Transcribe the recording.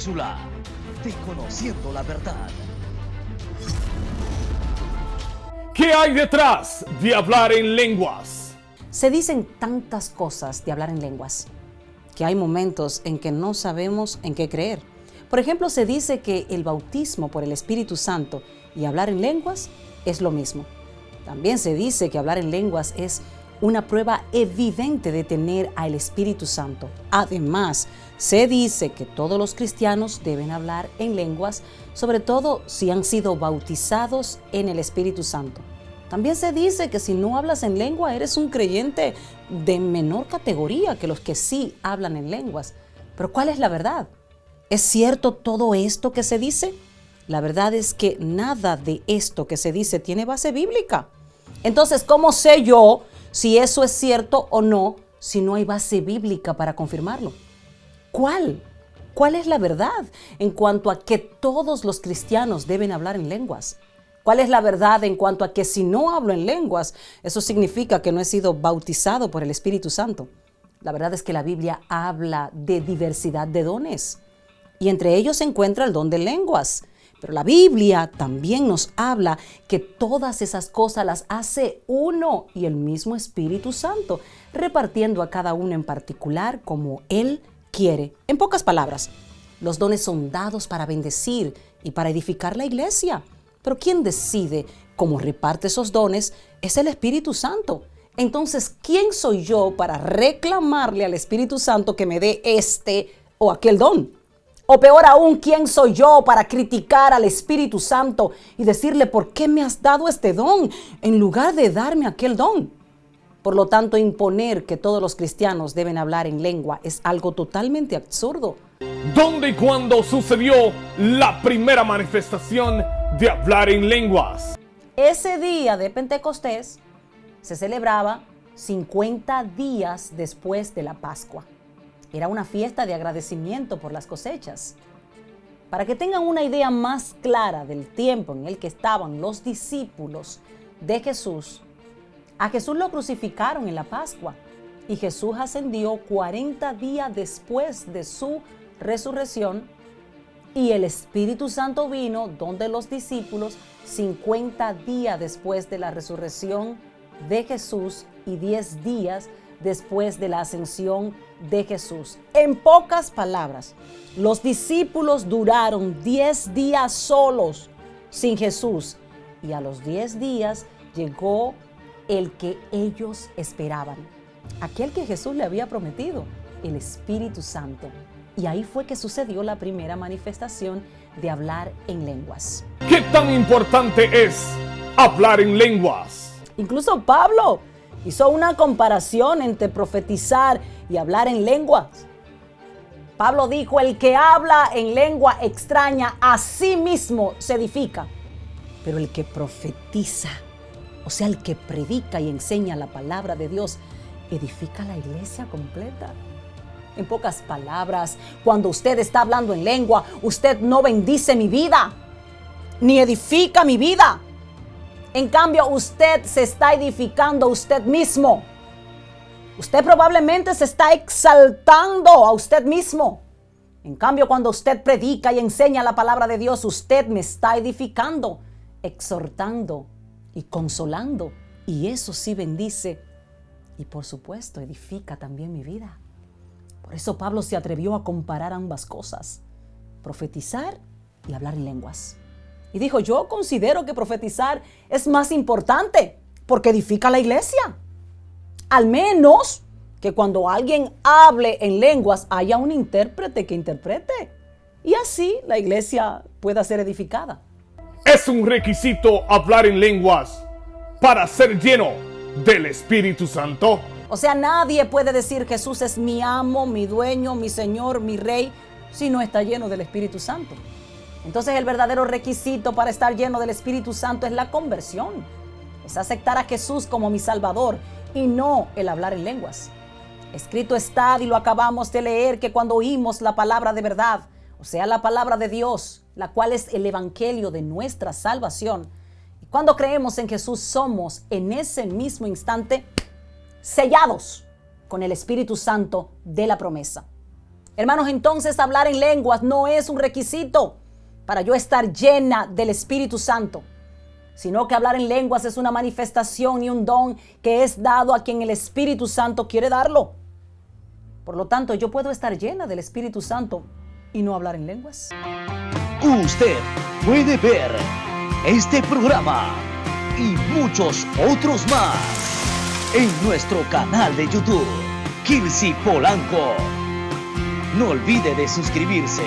cápsula de Conociendo la Verdad. ¿Qué hay detrás de hablar en lenguas? Se dicen tantas cosas de hablar en lenguas que hay momentos en que no sabemos en qué creer. Por ejemplo, se dice que el bautismo por el Espíritu Santo y hablar en lenguas es lo mismo. También se dice que hablar en lenguas es una prueba evidente de tener al Espíritu Santo. Además, se dice que todos los cristianos deben hablar en lenguas, sobre todo si han sido bautizados en el Espíritu Santo. También se dice que si no hablas en lengua, eres un creyente de menor categoría que los que sí hablan en lenguas. Pero ¿cuál es la verdad? ¿Es cierto todo esto que se dice? La verdad es que nada de esto que se dice tiene base bíblica. Entonces, ¿cómo sé yo si eso es cierto o no si no hay base bíblica para confirmarlo? ¿Cuál? ¿Cuál es la verdad en cuanto a que todos los cristianos deben hablar en lenguas? ¿Cuál es la verdad en cuanto a que si no hablo en lenguas, eso significa que no he sido bautizado por el Espíritu Santo? La verdad es que la Biblia habla de diversidad de dones y entre ellos se encuentra el don de lenguas. Pero la Biblia también nos habla que todas esas cosas las hace uno y el mismo Espíritu Santo, repartiendo a cada uno en particular como Él quiere. En pocas palabras, los dones son dados para bendecir y para edificar la iglesia. Pero quien decide cómo reparte esos dones es el Espíritu Santo. Entonces, ¿quién soy yo para reclamarle al Espíritu Santo que me dé este o aquel don? O peor aún, ¿quién soy yo para criticar al Espíritu Santo y decirle por qué me has dado este don en lugar de darme aquel don? Por lo tanto, imponer que todos los cristianos deben hablar en lengua es algo totalmente absurdo. ¿Dónde y cuándo sucedió la primera manifestación de hablar en lenguas? Ese día de Pentecostés se celebraba 50 días después de la Pascua. Era una fiesta de agradecimiento por las cosechas. Para que tengan una idea más clara del tiempo en el que estaban los discípulos de Jesús, a Jesús lo crucificaron en la Pascua y Jesús ascendió 40 días después de su resurrección y el Espíritu Santo vino donde los discípulos 50 días después de la resurrección de Jesús y 10 días después de la ascensión de Jesús. En pocas palabras, los discípulos duraron 10 días solos sin Jesús y a los 10 días llegó el que ellos esperaban, aquel que Jesús le había prometido, el Espíritu Santo. Y ahí fue que sucedió la primera manifestación de hablar en lenguas. ¿Qué tan importante es hablar en lenguas? Incluso Pablo hizo una comparación entre profetizar y hablar en lenguas. Pablo dijo, el que habla en lengua extraña a sí mismo se edifica, pero el que profetiza, o sea, el que predica y enseña la palabra de Dios, edifica la iglesia completa. En pocas palabras, cuando usted está hablando en lengua, usted no bendice mi vida, ni edifica mi vida. En cambio, usted se está edificando a usted mismo. Usted probablemente se está exaltando a usted mismo. En cambio, cuando usted predica y enseña la palabra de Dios, usted me está edificando, exhortando y consolando. Y eso sí bendice y por supuesto edifica también mi vida. Por eso Pablo se atrevió a comparar ambas cosas, profetizar y hablar en lenguas. Y dijo, yo considero que profetizar es más importante porque edifica la iglesia. Al menos que cuando alguien hable en lenguas haya un intérprete que interprete. Y así la iglesia pueda ser edificada. ¿Es un requisito hablar en lenguas para ser lleno del Espíritu Santo? O sea, nadie puede decir Jesús es mi amo, mi dueño, mi Señor, mi Rey, si no está lleno del Espíritu Santo. Entonces el verdadero requisito para estar lleno del Espíritu Santo es la conversión. Es aceptar a Jesús como mi Salvador y no el hablar en lenguas. Escrito está, y lo acabamos de leer, que cuando oímos la palabra de verdad, o sea, la palabra de Dios, la cual es el evangelio de nuestra salvación, y cuando creemos en Jesús somos en ese mismo instante sellados con el Espíritu Santo de la promesa. Hermanos, entonces hablar en lenguas no es un requisito para yo estar llena del Espíritu Santo, sino que hablar en lenguas es una manifestación y un don que es dado a quien el Espíritu Santo quiere darlo. Por lo tanto, yo puedo estar llena del Espíritu Santo y no hablar en lenguas. Usted puede ver este programa y muchos otros más en nuestro canal de YouTube, Kirsi Polanco. No olvide de suscribirse